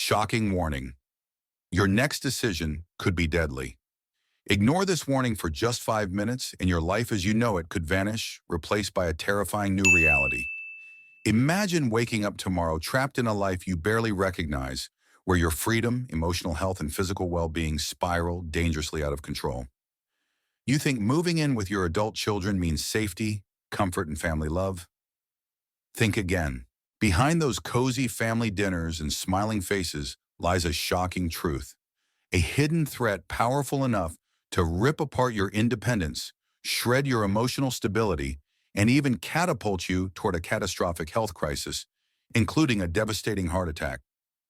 Shocking warning. Your next decision could be deadly. Ignore this warning for just 5 minutes and your life as you know it could vanish, replaced by a terrifying new reality. Imagine waking up tomorrow trapped in a life you barely recognize, where your freedom, emotional health, and physical well-being spiral dangerously out of control. You think moving in with your adult children means safety, comfort, and family love? Think again. Behind those cozy family dinners and smiling faces lies a shocking truth. A hidden threat powerful enough to rip apart your independence, shred your emotional stability, and even catapult you toward a catastrophic health crisis, including a devastating heart attack.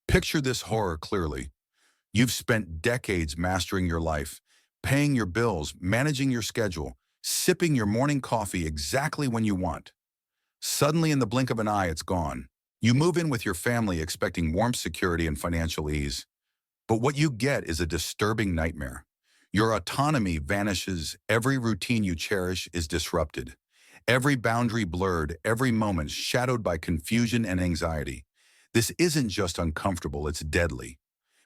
Picture this horror clearly. You've spent decades mastering your life, paying your bills, managing your schedule, sipping your morning coffee exactly when you want. Suddenly, in the blink of an eye, it's gone. You move in with your family expecting warmth, security, and financial ease. But what you get is a disturbing nightmare. Your autonomy vanishes, every routine you cherish is disrupted. Every boundary blurred, every moment shadowed by confusion and anxiety. This isn't just uncomfortable, it's deadly.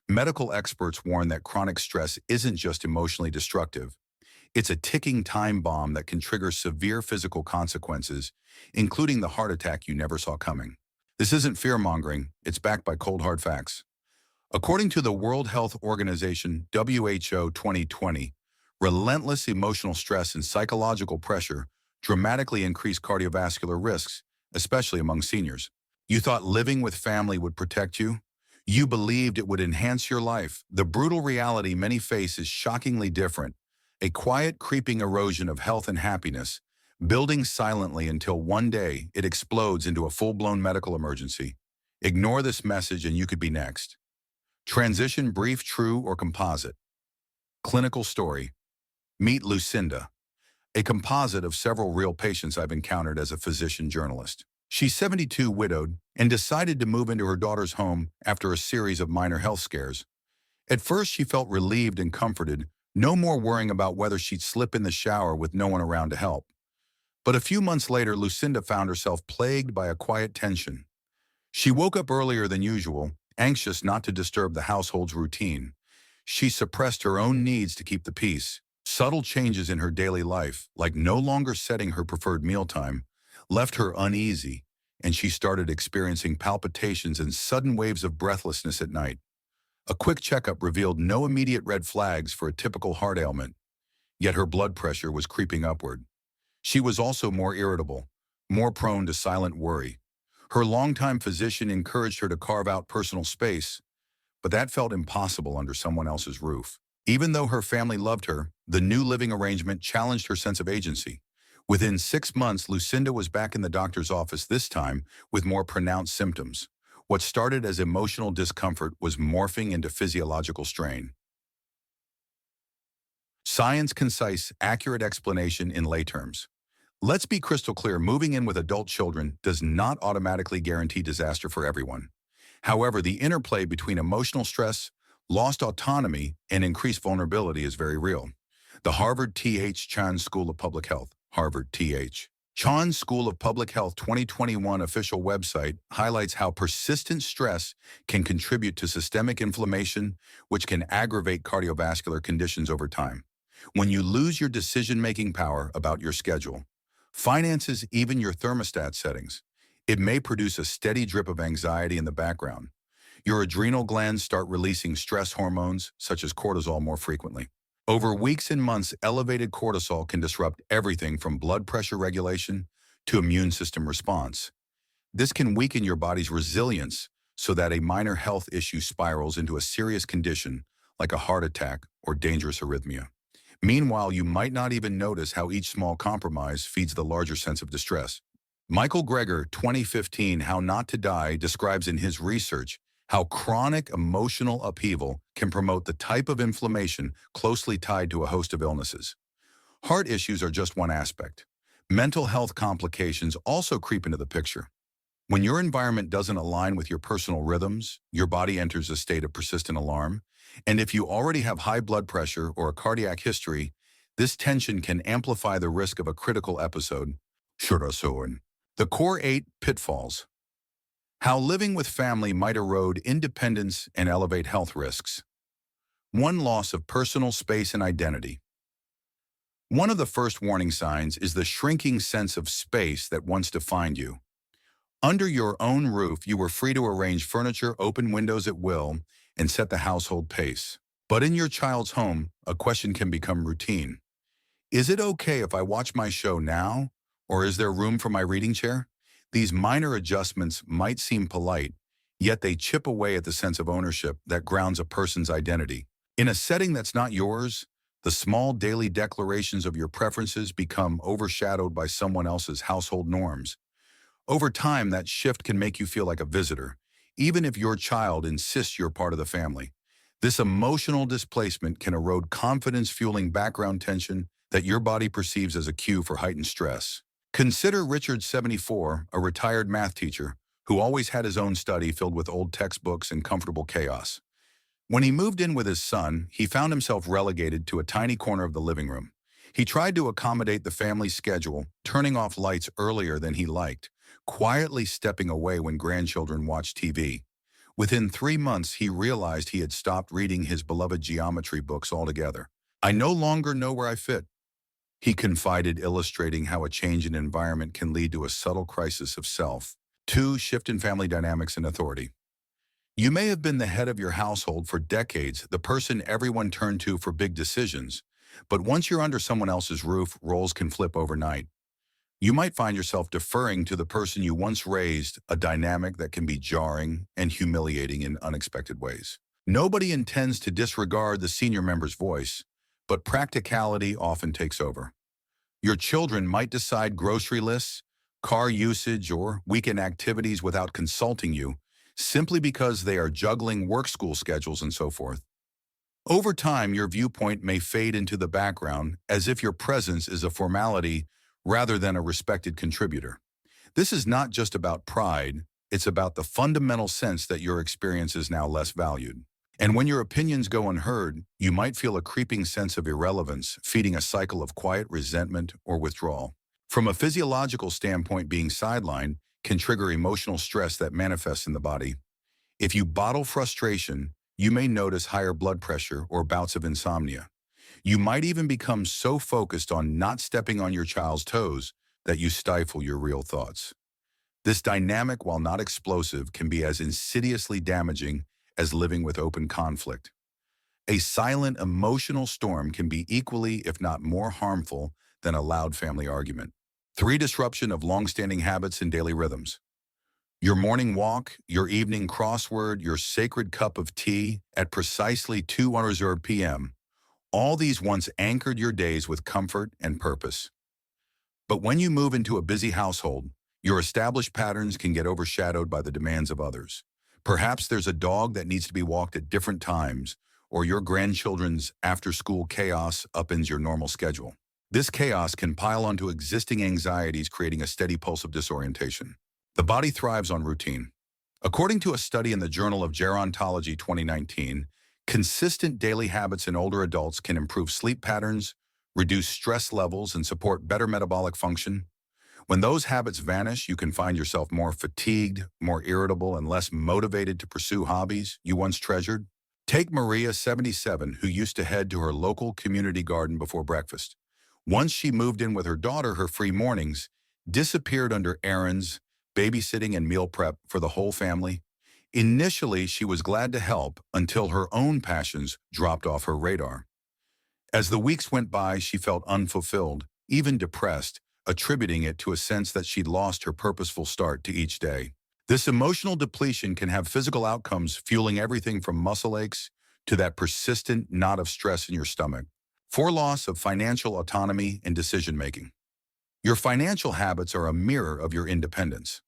Medical experts warn that chronic stress isn't just emotionally destructive. It's a ticking time bomb that can trigger severe physical consequences, including the heart attack you never saw coming. This isn't fear-mongering, it's backed by cold hard facts. According to the World Health Organization (WHO) 2020, relentless emotional stress and psychological pressure dramatically increase cardiovascular risks, especially among seniors. You thought living with family would protect you? You believed it would enhance your life. The brutal reality many face is shockingly different. A quiet, creeping erosion of health and happiness, building silently until one day it explodes into a full-blown medical emergency. Ignore this message and you could be next. Transition brief, true, or composite. Clinical story. Meet Lucinda, a composite of several real patients I've encountered as a physician journalist. She's 72, widowed, and decided to move into her daughter's home after a series of minor health scares. At first, she felt relieved and comforted, no more worrying about whether she'd slip in the shower with no one around to help. But a few months later, Lucinda found herself plagued by a quiet tension. She woke up earlier than usual, anxious not to disturb the household's routine. She suppressed her own needs to keep the peace. Subtle changes in her daily life, like no longer setting her preferred mealtime, left her uneasy, and she started experiencing palpitations and sudden waves of breathlessness at night. A quick checkup revealed no immediate red flags for a typical heart ailment, yet her blood pressure was creeping upward. She was also more irritable, more prone to silent worry. Her longtime physician encouraged her to carve out personal space, but that felt impossible under someone else's roof. Even though her family loved her, the new living arrangement challenged her sense of agency. Within 6 months, Lucinda was back in the doctor's office, this time with more pronounced symptoms. What started as emotional discomfort was morphing into physiological strain. Science, concise, accurate explanation in lay terms. Let's be crystal clear, moving in with adult children does not automatically guarantee disaster for everyone. However, the interplay between emotional stress, lost autonomy, and increased vulnerability is very real. The Harvard T.H. Chan School of Public Health, Harvard T.H. Chan School of Public Health 2021 official website highlights how persistent stress can contribute to systemic inflammation, which can aggravate cardiovascular conditions over time. When you lose your decision-making power about your schedule, finances, even your thermostat settings, it may produce a steady drip of anxiety in the background. Your adrenal glands start releasing stress hormones, such as cortisol, more frequently. Over weeks and months, elevated cortisol can disrupt everything from blood pressure regulation to immune system response. This can weaken your body's resilience so that a minor health issue spirals into a serious condition like a heart attack or dangerous arrhythmia. Meanwhile, you might not even notice how each small compromise feeds the larger sense of distress. Michael Greger, 2015, How Not to Die, describes in his research how chronic emotional upheaval can promote the type of inflammation closely tied to a host of illnesses. Heart issues are just one aspect. Mental health complications also creep into the picture. When your environment doesn't align with your personal rhythms, your body enters a state of persistent alarm. And if you already have high blood pressure or a cardiac history, this tension can amplify the risk of a critical episode. The core 8 pitfalls. How living with family might erode independence and elevate health risks. One, loss of personal space and identity. One of the first warning signs is the shrinking sense of space that once defined you. Under your own roof, you were free to arrange furniture, open windows at will, and set the household pace. But in your child's home, a question can become routine. Is it okay if I watch my show now? Or is there room for my reading chair? These minor adjustments might seem polite, yet they chip away at the sense of ownership that grounds a person's identity. In a setting that's not yours, the small daily declarations of your preferences become overshadowed by someone else's household norms. Over time, that shift can make you feel like a visitor, even if your child insists you're part of the family. This emotional displacement can erode confidence, fueling background tension that your body perceives as a cue for heightened stress. Consider Richard, 74, a retired math teacher who always had his own study filled with old textbooks and comfortable chaos. When he moved in with his son, he found himself relegated to a tiny corner of the living room. He tried to accommodate the family's schedule, turning off lights earlier than he liked, quietly stepping away when grandchildren watched TV. Within 3 months, he realized he had stopped reading his beloved geometry books altogether. "I no longer know where I fit," he confided, illustrating how a change in environment can lead to a subtle crisis of self. 2, shift in family dynamics and authority. You may have been the head of your household for decades, the person everyone turned to for big decisions. But once you're under someone else's roof, roles can flip overnight. You might find yourself deferring to the person you once raised, a dynamic that can be jarring and humiliating in unexpected ways. Nobody intends to disregard the senior member's voice, but practicality often takes over. Your children might decide grocery lists, car usage, or weekend activities without consulting you, simply because they are juggling work-school schedules and so forth. Over time, your viewpoint may fade into the background as if your presence is a formality rather than a respected contributor. This is not just about pride, it's about the fundamental sense that your experience is now less valued. And when your opinions go unheard, you might feel a creeping sense of irrelevance, feeding a cycle of quiet resentment or withdrawal. From a physiological standpoint, being sidelined can trigger emotional stress that manifests in the body. If you bottle frustration, you may notice higher blood pressure or bouts of insomnia. You might even become so focused on not stepping on your child's toes that you stifle your real thoughts. This dynamic, while not explosive, can be as insidiously damaging as living with open conflict. A silent emotional storm can be equally, if not more, harmful than a loud family argument. 3, disruption of long-standing habits and daily rhythms. Your morning walk, your evening crossword, your sacred cup of tea at precisely 2 unreserved p.m. All these once anchored your days with comfort and purpose. But when you move into a busy household, your established patterns can get overshadowed by the demands of others. Perhaps there's a dog that needs to be walked at different times, or your grandchildren's after-school chaos upends your normal schedule. This chaos can pile onto existing anxieties, creating a steady pulse of disorientation. The body thrives on routine. According to a study in the Journal of Gerontology 2019, consistent daily habits in older adults can improve sleep patterns, reduce stress levels, and support better metabolic function. When those habits vanish, you can find yourself more fatigued, more irritable, and less motivated to pursue hobbies you once treasured. Take Maria, 77, who used to head to her local community garden before breakfast. Once she moved in with her daughter, her free mornings disappeared under errands, babysitting, and meal prep for the whole family. Initially, she was glad to help until her own passions dropped off her radar. As the weeks went by, she felt unfulfilled, even depressed, attributing it to a sense that she'd lost her purposeful start to each day. This emotional depletion can have physical outcomes, fueling everything from muscle aches to that persistent knot of stress in your stomach. 4, loss of financial autonomy and decision-making. Your financial habits are a mirror of your independence.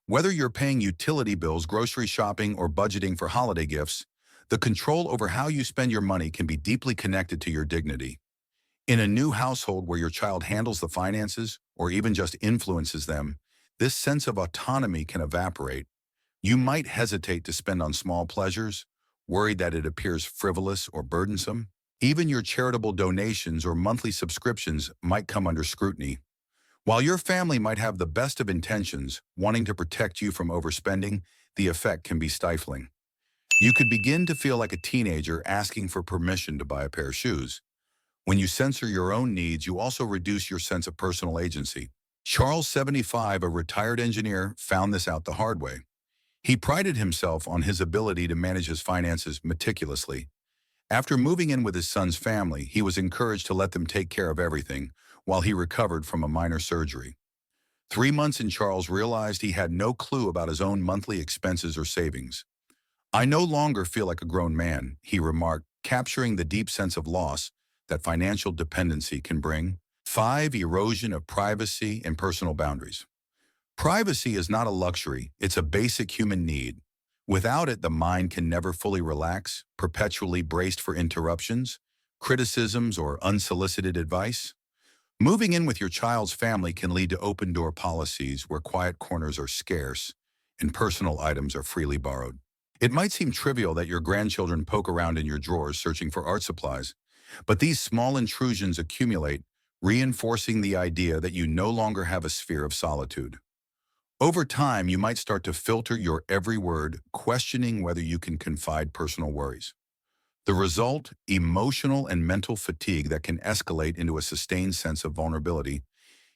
Whether you're paying utility bills, grocery shopping, or budgeting for holiday gifts, the control over how you spend your money can be deeply connected to your dignity. In a new household where your child handles the finances or even just influences them, this sense of autonomy can evaporate. You might hesitate to spend on small pleasures, worried that it appears frivolous or burdensome. Even your charitable donations or monthly subscriptions might come under scrutiny. While your family might have the best of intentions, wanting to protect you from overspending, the effect can be stifling. You could begin to feel like a teenager asking for permission to buy a pair of shoes. When you censor your own needs, you also reduce your sense of personal agency. Charles, 75, a retired engineer, found this out the hard way. He prided himself on his ability to manage his finances meticulously. After moving in with his son's family, he was encouraged to let them take care of everything while he recovered from a minor surgery. 3 months in, Charles realized he had no clue about his own monthly expenses or savings. "I no longer feel like a grown man," he remarked, capturing the deep sense of loss that financial dependency can bring. 5. Erosion of privacy and personal boundaries. Privacy is not a luxury, it's a basic human need. Without it, the mind can never fully relax, perpetually braced for interruptions, criticisms, or unsolicited advice. Moving in with your child's family can lead to open-door policies where quiet corners are scarce and personal items are freely borrowed. It might seem trivial that your grandchildren poke around in your drawers searching for art supplies, but these small intrusions accumulate, reinforcing the idea that you no longer have a sphere of solitude. Over time, you might start to filter your every word, questioning whether you can confide personal worries. The result, emotional and mental fatigue that can escalate into a sustained sense of vulnerability,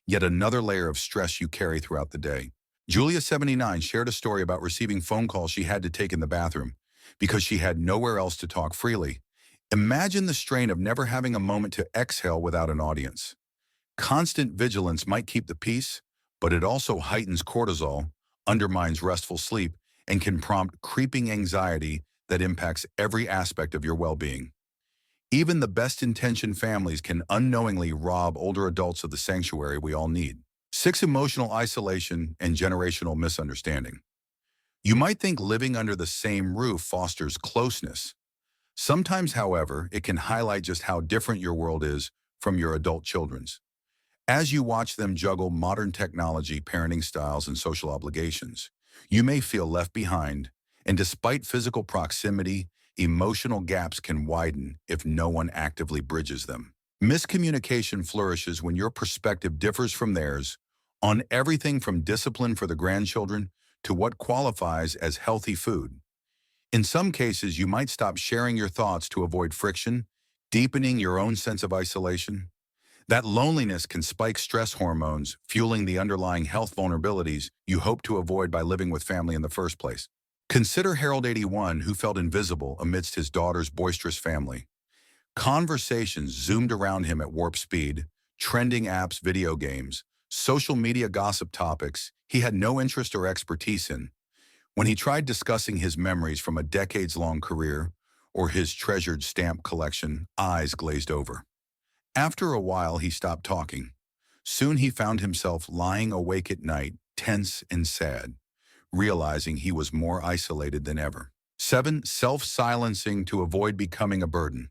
yet another layer of stress you carry throughout the day. Julia, 79, shared a story about receiving phone calls she had to take in the bathroom because she had nowhere else to talk freely. Imagine the strain of never having a moment to exhale without an audience. Constant vigilance might keep the peace, but it also heightens cortisol, undermines restful sleep, and can prompt creeping anxiety that impacts every aspect of your well-being. Even the best-intentioned families can unknowingly rob older adults of the sanctuary we all need. 6. Emotional isolation and generational misunderstanding. You might think living under the same roof fosters closeness. Sometimes, however, it can highlight just how different your world is from your adult children's. As you watch them juggle modern technology, parenting styles, and social obligations, you may feel left behind, and despite physical proximity, emotional gaps can widen if no one actively bridges them. Miscommunication flourishes when your perspective differs from theirs on everything from discipline for the grandchildren to what qualifies as healthy food. In some cases, you might stop sharing your thoughts to avoid friction, deepening your own sense of isolation. That loneliness can spike stress hormones, fueling the underlying health vulnerabilities you hope to avoid by living with family in the first place. Consider Harold, 81, who felt invisible amidst his daughter's boisterous family. Conversations zoomed around him at warp speed, trending apps, video games, social media gossip topics he had no interest or expertise in. When he tried discussing his memories from a decades-long career or his treasured stamp collection, eyes glazed over. After a while, he stopped talking. Soon he found himself lying awake at night, tense and sad, realizing he was more isolated than ever. 7. Self-silencing to avoid becoming a burden.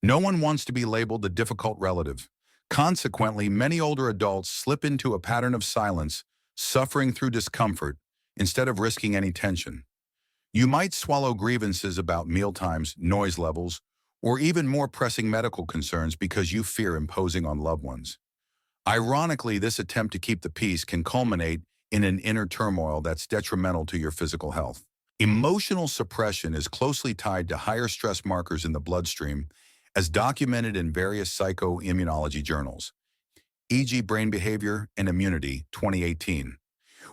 No one wants to be labeled the difficult relative. Consequently, many older adults slip into a pattern of silence, suffering through discomfort, instead of risking any tension. You might swallow grievances about mealtimes, noise levels, or even more pressing medical concerns because you fear imposing on loved ones. Ironically, this attempt to keep the peace can culminate in an inner turmoil that's detrimental to your physical health. Emotional suppression is closely tied to higher stress markers in the bloodstream, as documented in various psychoimmunology journals, e.g. Brain Behavior and Immunity, 2018.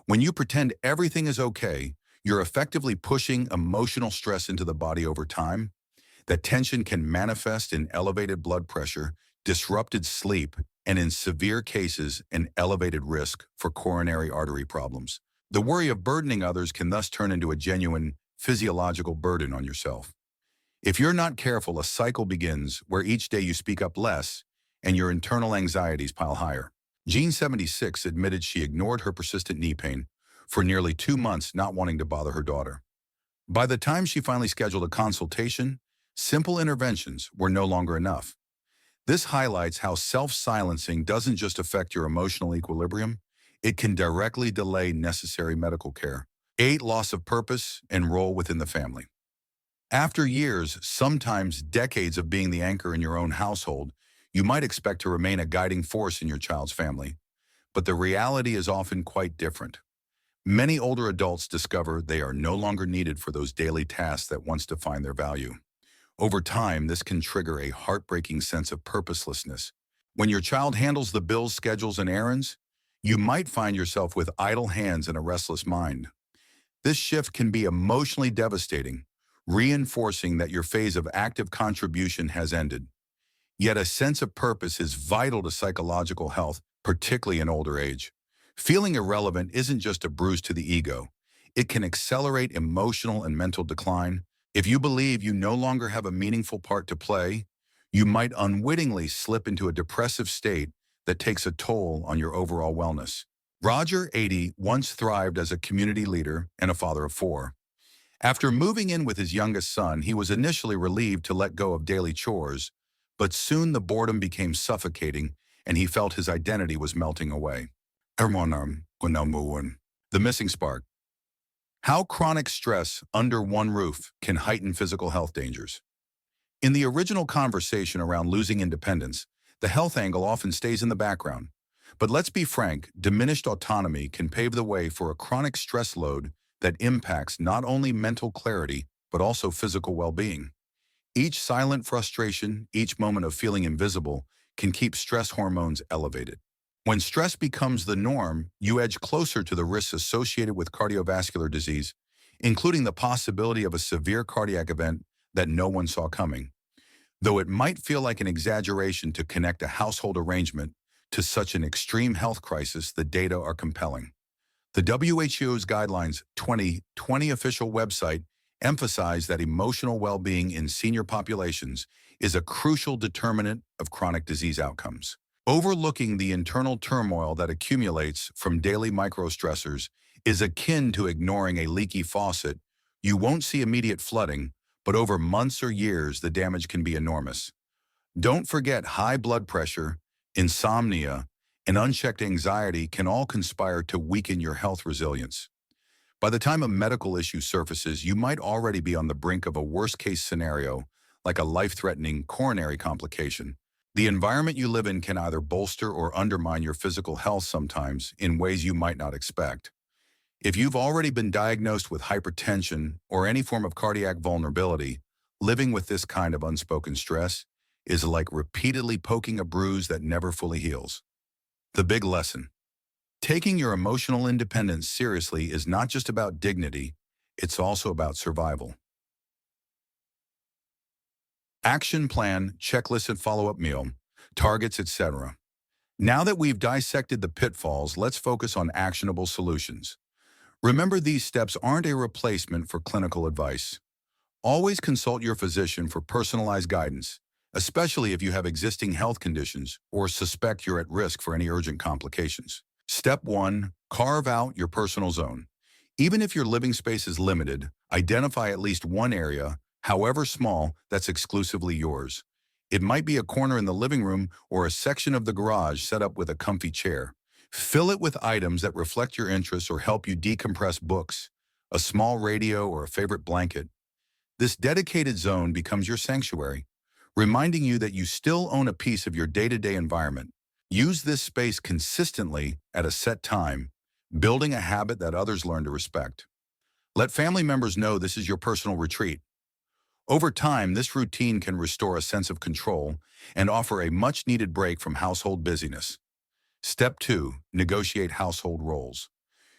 When you pretend everything is okay, you're effectively pushing emotional stress into the body over time. That tension can manifest in elevated blood pressure, disrupted sleep, and in severe cases, an elevated risk for coronary artery problems. The worry of burdening others can thus turn into a genuine physiological burden on yourself. If you're not careful, a cycle begins where each day you speak up less and your internal anxieties pile higher. Jean, 76, admitted she ignored her persistent knee pain for nearly 2 months, not wanting to bother her daughter. By the time she finally scheduled a consultation, simple interventions were no longer enough. This highlights how self-silencing doesn't just affect your emotional equilibrium, it can directly delay necessary medical care. 8. Loss of purpose and role within the family. After years, sometimes decades of being the anchor in your own household, you might expect to remain a guiding force in your child's family. But the reality is often quite different. Many older adults discover they are no longer needed for those daily tasks that once defined their value. Over time, this can trigger a heartbreaking sense of purposelessness. When your child handles the bills, schedules, and errands, you might find yourself with idle hands and a restless mind. This shift can be emotionally devastating, reinforcing that your phase of active contribution has ended. Yet a sense of purpose is vital to psychological health, particularly in older age. Feeling irrelevant isn't just a bruise to the ego. It can accelerate emotional and mental decline. If you believe you no longer have a meaningful part to play, you might unwittingly slip into a depressive state that takes a toll on your overall wellness. Roger, 80, once thrived as a community leader and a father of four. After moving in with his youngest son, he was initially relieved to let go of daily chores, but soon the boredom became suffocating and he felt his identity was melting away. The missing spark. How chronic stress under one roof can heighten physical health dangers. In the original conversation around losing independence, the health angle often stays in the background. But let's be frank, diminished autonomy can pave the way for a chronic stress load that impacts not only mental clarity, but also physical well-being. Each silent frustration, each moment of feeling invisible, can keep stress hormones elevated. When stress becomes the norm, you edge closer to the risks associated with cardiovascular disease, including the possibility of a severe cardiac event that no one saw coming. Though it might feel like an exaggeration to connect a household arrangement to such an extreme health crisis, the data are compelling. The WHO's Guidelines 2020 official website emphasize that emotional well-being in senior populations is a crucial determinant of chronic disease outcomes. Overlooking the internal turmoil that accumulates from daily microstressors is akin to ignoring a leaky faucet. You won't see immediate flooding, but over months or years, the damage can be enormous. Don't forget high blood pressure, insomnia, and unchecked anxiety can all conspire to weaken your health resilience. By the time a medical issue surfaces, you might already be on the brink of a worst-case scenario, like a life-threatening coronary complication. The environment you live in can either bolster or undermine your physical health sometimes in ways you might not expect. If you've already been diagnosed with hypertension or any form of cardiac vulnerability, living with this kind of unspoken stress is like repeatedly poking a bruise that never fully heals. The big lesson. Taking your emotional independence seriously is not just about dignity, it's also about survival. Action plan, checklist and follow-up meal, targets, etc. Now that we've dissected the pitfalls, let's focus on actionable solutions. Remember, these steps aren't a replacement for clinical advice. Always consult your physician for personalized guidance, especially if you have existing health conditions or suspect you're at risk for any urgent complications. Step 1. Carve out your personal zone. Even if your living space is limited, identify at least one area, however small, that's exclusively yours. It might be a corner in the living room or a section of the garage set up with a comfy chair. Fill it with items that reflect your interests or help you decompress: books, a small radio, or a favorite blanket. This dedicated zone becomes your sanctuary, reminding you that you still own a piece of your day-to-day environment. Use this space consistently at a set time, building a habit that others learn to respect. Let family members know this is your personal retreat. Over time, this routine can restore a sense of control and offer a much-needed break from household busyness. Step 2. Negotiate household roles.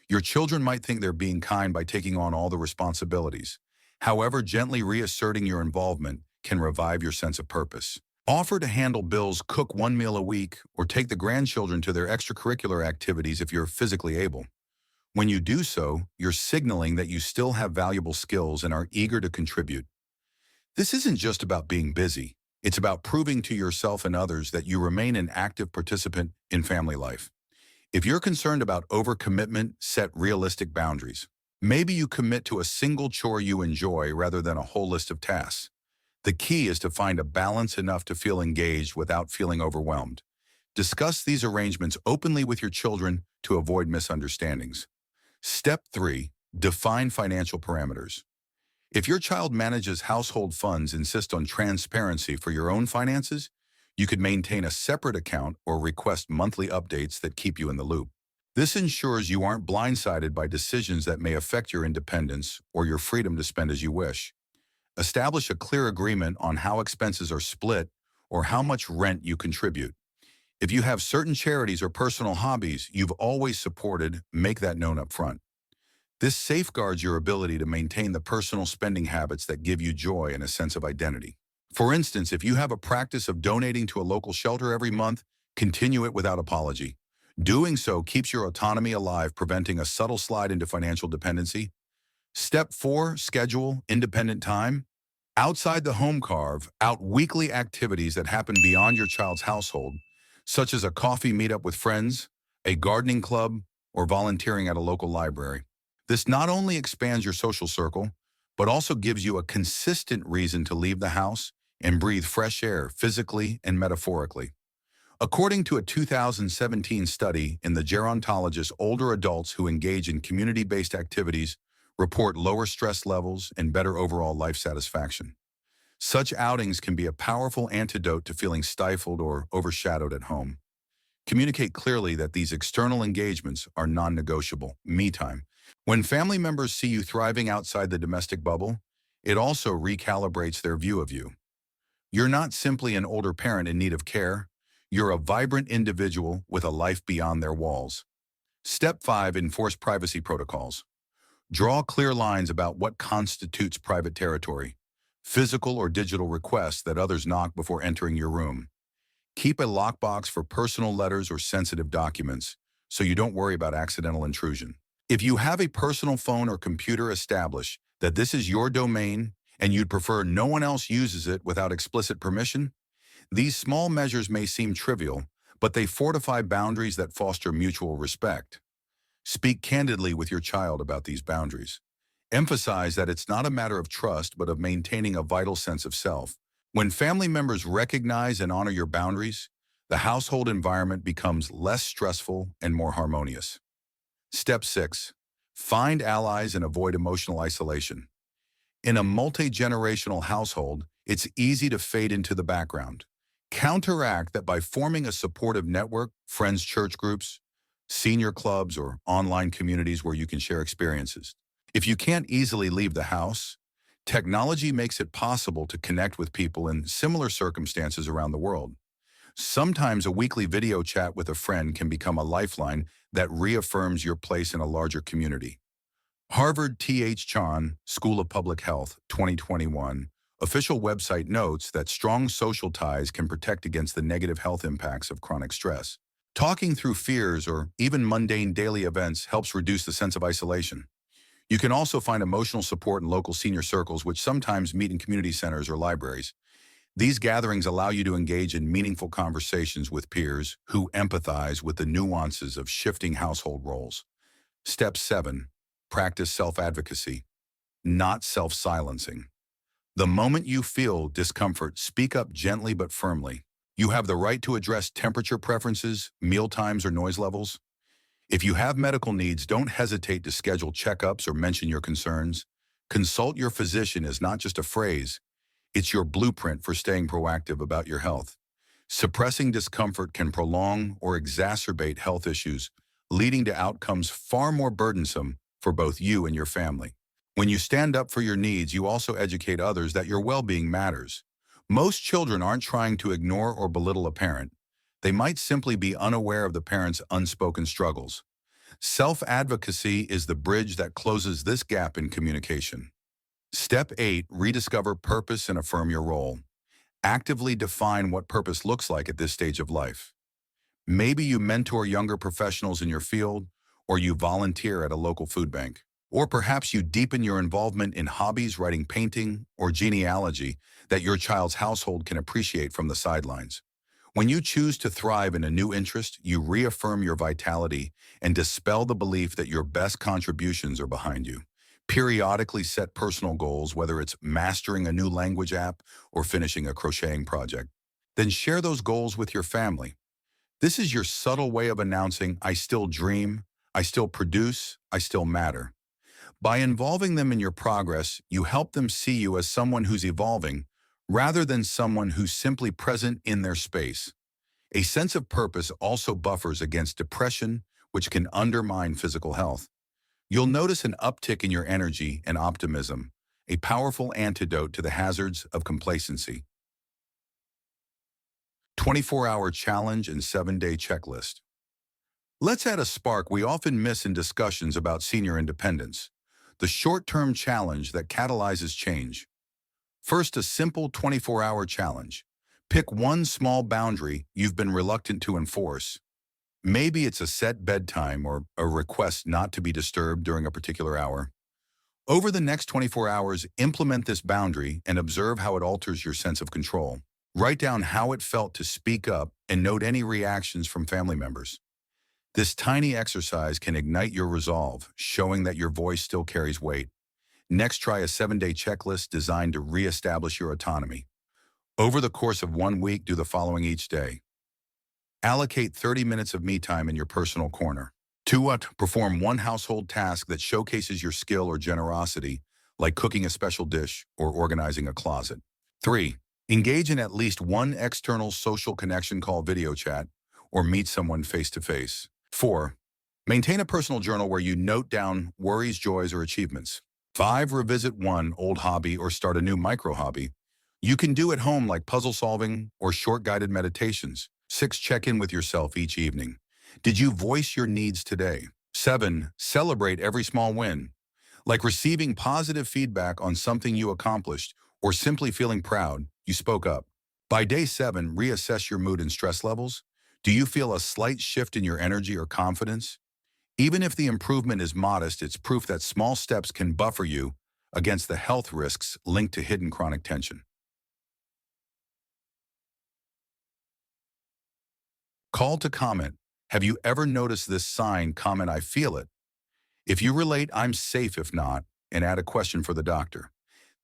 Your children might think they're being kind by taking on all the responsibilities. However, gently reasserting your involvement can revive your sense of purpose. Offer to handle bills, cook one meal a week, or take the grandchildren to their extracurricular activities if you're physically able. When you do so, you're signaling that you still have valuable skills and are eager to contribute. This isn't just about being busy. It's about proving to yourself and others that you remain an active participant in family life. If you're concerned about overcommitment, set realistic boundaries. Maybe you commit to a single chore you enjoy rather than a whole list of tasks. The key is to find a balance enough to feel engaged without feeling overwhelmed. Discuss these arrangements openly with your children to avoid misunderstandings. Step 3. Define financial parameters. If your child manages household funds, insist on transparency for your own finances. You could maintain a separate account or request monthly updates that keep you in the loop. This ensures you aren't blindsided by decisions that may affect your independence or your freedom to spend as you wish. Establish a clear agreement on how expenses are split or how much rent you contribute. If you have certain charities or personal hobbies you've always supported, make that known up front. This safeguards your ability to maintain the personal spending habits that give you joy and a sense of identity. For instance, if you have a practice of donating to a local shelter every month, continue it without apology. Doing so keeps your autonomy alive, preventing a subtle slide into financial dependency. Step 4, schedule independent time. Outside the home, carve out weekly activities that happen beyond your child's household, such as a coffee meetup with friends, a gardening club, or volunteering at a local library. This not only expands your social circle, but also gives you a consistent reason to leave the house and breathe fresh air physically and metaphorically. According to a 2017 study in the gerontologist, older adults who engage in community-based activities report lower stress levels and better overall life satisfaction. Such outings can be a powerful antidote to feeling stifled or overshadowed at home. Communicate clearly that these external engagements are non-negotiable, me time. When family members see you thriving outside the domestic bubble, it also recalibrates their view of you. You're not simply an older parent in need of care, you're a vibrant individual with a life beyond their walls. Step 5, enforce privacy protocols. Draw clear lines about what constitutes private territory, physical or digital requests that others knock before entering your room. Keep a lockbox for personal letters or sensitive documents so you don't worry about accidental intrusion. If you have a personal phone or computer, establish that this is your domain and you'd prefer no one else uses it without explicit permission. These small measures may seem trivial, but they fortify boundaries that foster mutual respect. Speak candidly with your child about these boundaries. Emphasize that it's not a matter of trust, but of maintaining a vital sense of self. When family members recognize and honor your boundaries, the household environment becomes less stressful and more harmonious. Step 6, find allies and avoid emotional isolation. In a multi-generational household, it's easy to fade into the background. Counteract that by forming a supportive network, friends, church groups, senior clubs, or online communities where you can share experiences. If you can't easily leave the house, technology makes it possible to connect with people in similar circumstances around the world. Sometimes a weekly video chat with a friend can become a lifeline that reaffirms your place in a larger community. Harvard T.H. Chan School of Public Health, 2021, official website notes that strong social ties can protect against the negative health impacts of chronic stress. Talking through fears or even mundane daily events helps reduce the sense of isolation. You can also find emotional support in local senior circles, which sometimes meet in community centers or libraries. These gatherings allow you to engage in meaningful conversations with peers who empathize with the nuances of shifting household roles. Step 7, practice self-advocacy, not self-silencing. The moment you feel discomfort, speak up gently but firmly. You have the right to address temperature preferences, meal times, or noise levels. If you have medical needs, don't hesitate to schedule checkups or mention your concerns. Consult your physician is not just a phrase, it's your blueprint for staying proactive about your health. Suppressing discomfort can prolong or exacerbate health issues, leading to outcomes far more burdensome for both you and your family. When you stand up for your needs, you also educate others that your well-being matters. Most children aren't trying to ignore or belittle a parent. They might simply be unaware of the parent's unspoken struggles. Self-advocacy is the bridge that closes this gap in communication. Step 8, rediscover purpose and affirm your role. Actively define what purpose looks like at this stage of life. Maybe you mentor younger professionals in your field, or you volunteer at a local food bank. Or perhaps you deepen your involvement in hobbies, writing, painting, or genealogy that your child's household can appreciate from the sidelines. When you choose to thrive in a new interest, you reaffirm your vitality and dispel the belief that your best contributions are behind you. Periodically set personal goals, whether it's mastering a new language app or finishing a crocheting project. Then share those goals with your family. This is your subtle way of announcing, I still dream, I still produce, I still matter. By involving them in your progress, you help them see you as someone who's evolving, rather than someone who's simply present in their space. A sense of purpose also buffers against depression, which can undermine physical health. You'll notice an uptick in your energy and optimism, a powerful antidote to the hazards of complacency. 24-hour challenge and 7-day checklist. Let's add a spark we often miss in discussions about senior independence, the short-term challenge that catalyzes change. First, a simple 24-hour challenge. Pick one small boundary you've been reluctant to enforce. Maybe it's a set bedtime or a request not to be disturbed during a particular hour. Over the next 24 hours, implement this boundary and observe how it alters your sense of control. Write down how it felt to speak up and note any reactions from family members. This tiny exercise can ignite your resolve, showing that your voice still carries weight. Next, try a 7-day checklist designed to reestablish your autonomy. Over the course of 1 week, do the following each day. Allocate 30 minutes of me time in your personal corner. 2. Perform one household task that showcases your skill or generosity, like cooking a special dish or organizing a closet. 3. Engage in at least one external social connection call, video chat, or meet someone face-to-face. 4. Maintain a personal journal where you note down worries, joys, or achievements. 5. Revisit one old hobby or start a new micro-hobby you can do at home, like puzzle solving or short guided meditations. 6. Check in with yourself each evening. Did you voice your needs today? 7. Celebrate every small win, like receiving positive feedback on something you accomplished or simply feeling proud you spoke up. By day 7, reassess your mood and stress levels. Do you feel a slight shift in your energy or confidence? Even if the improvement is modest, it's proof that small steps can buffer you against the health risks linked to hidden chronic tension. Call to comment. Have you ever noticed this sign? Comment, I feel it. If you relate, I'm safe if not, and add a question for the doctor.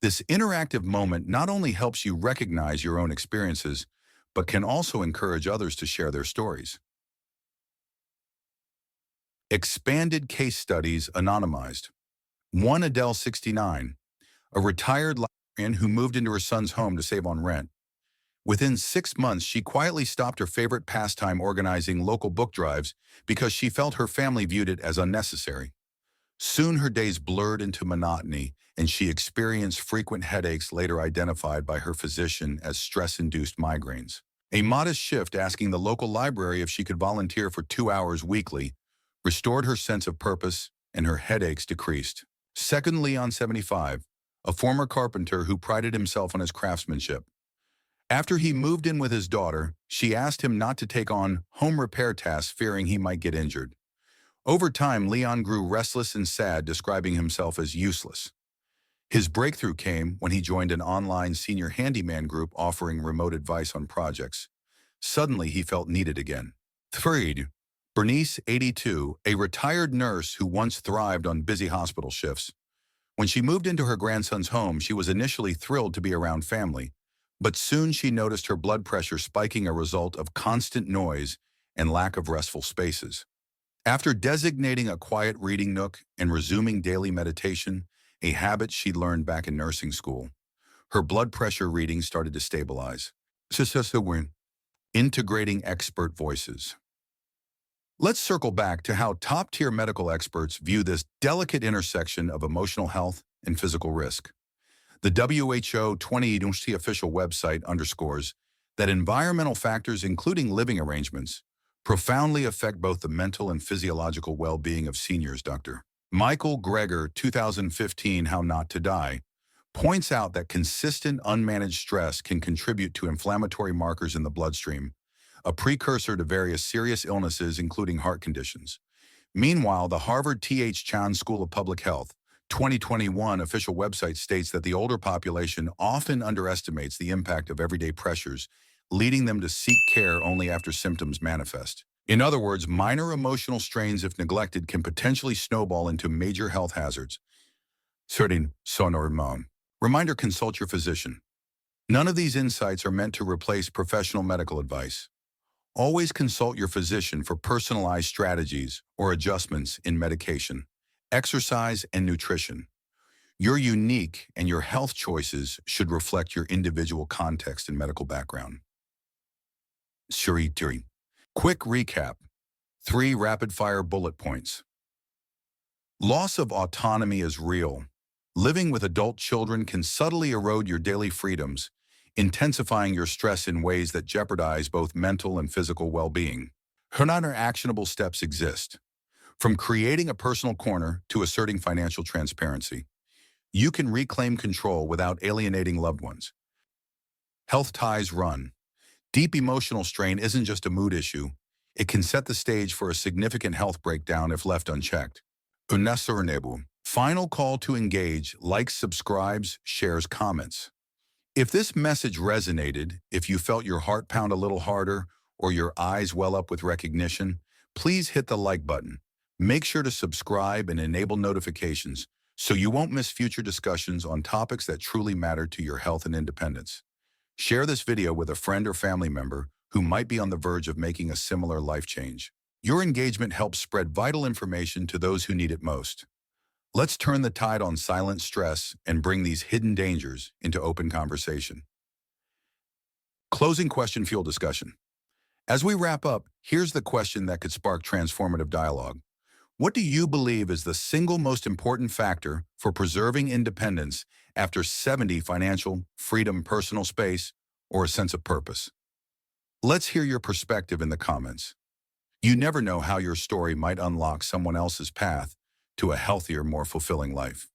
This interactive moment not only helps you recognize your own experiences, but can also encourage others to share their stories. Expanded case studies anonymized. One Adele, 69, a retired librarian who moved into her son's home to save on rent. Within 6 months, she quietly stopped her favorite pastime, organizing local book drives, because she felt her family viewed it as unnecessary. Soon her days blurred into monotony, and she experienced frequent headaches later identified by her physician as stress-induced migraines. A modest shift, asking the local library if she could volunteer for 2 hours weekly, restored her sense of purpose, and her headaches decreased. Second, Leon, 75, a former carpenter who prided himself on his craftsmanship. After he moved in with his daughter, she asked him not to take on home repair tasks, fearing he might get injured. Over time, Leon grew restless and sad, describing himself as useless. His breakthrough came when he joined an online senior handyman group offering remote advice on projects. Suddenly, he felt needed again. Third, Bernice, 82, a retired nurse who once thrived on busy hospital shifts. When she moved into her grandson's home, she was initially thrilled to be around family, but soon she noticed her blood pressure spiking, a result of constant noise and lack of restful spaces. After designating a quiet reading nook and resuming daily meditation, a habit she'd learned back in nursing school, her blood pressure readings started to stabilize. Integrating expert voices. Let's circle back to how top-tier medical experts view this delicate intersection of emotional health and physical risk. The WHO 2020 official website underscores that environmental factors, including living arrangements, profoundly affect both the mental and physiological well-being of seniors. Dr. Michael Greger, 2015, How Not to Die, points out that consistent unmanaged stress can contribute to inflammatory markers in the bloodstream, a precursor to various serious illnesses, including heart conditions. Meanwhile, the Harvard T.H. Chan School of Public Health 2021 official website states that the older population often underestimates the impact of everyday pressures, leading them to seek care only after symptoms manifest. In other words, minor emotional strains, if neglected, can potentially snowball into major health hazards. Certain sonormon. Reminder, consult your physician. None of these insights are meant to replace professional medical advice. Always consult your physician for personalized strategies or adjustments in medication, exercise, and nutrition. You're unique, and your health choices should reflect your individual context and medical background. Quick recap. 3 rapid-fire bullet points. Loss of autonomy is real. Living with adult children can subtly erode your daily freedoms, intensifying your stress in ways that jeopardize both mental and physical well-being. Another actionable steps exist, from creating a personal corner to asserting financial transparency. You can reclaim control without alienating loved ones. Health ties run. Deep emotional strain isn't just a mood issue. It can set the stage for a significant health breakdown if left unchecked. Unnecessary. Final call to engage, likes, subscribes, shares, comments. If this message resonated, if you felt your heart pound a little harder or your eyes well up with recognition, please hit the like button. Make sure to subscribe and enable notifications so you won't miss future discussions on topics that truly matter to your health and independence. Share this video with a friend or family member who might be on the verge of making a similar life change. Your engagement helps spread vital information to those who need it most. Let's turn the tide on silent stress and bring these hidden dangers into open conversation. Closing question fuel discussion. As we wrap up, here's the question that could spark transformative dialogue. What do you believe is the single most important factor for preserving independence after 70 financial, freedom, personal space, or a sense of purpose? Let's hear your perspective in the comments. You never know how your story might unlock someone else's path to a healthier, more fulfilling life.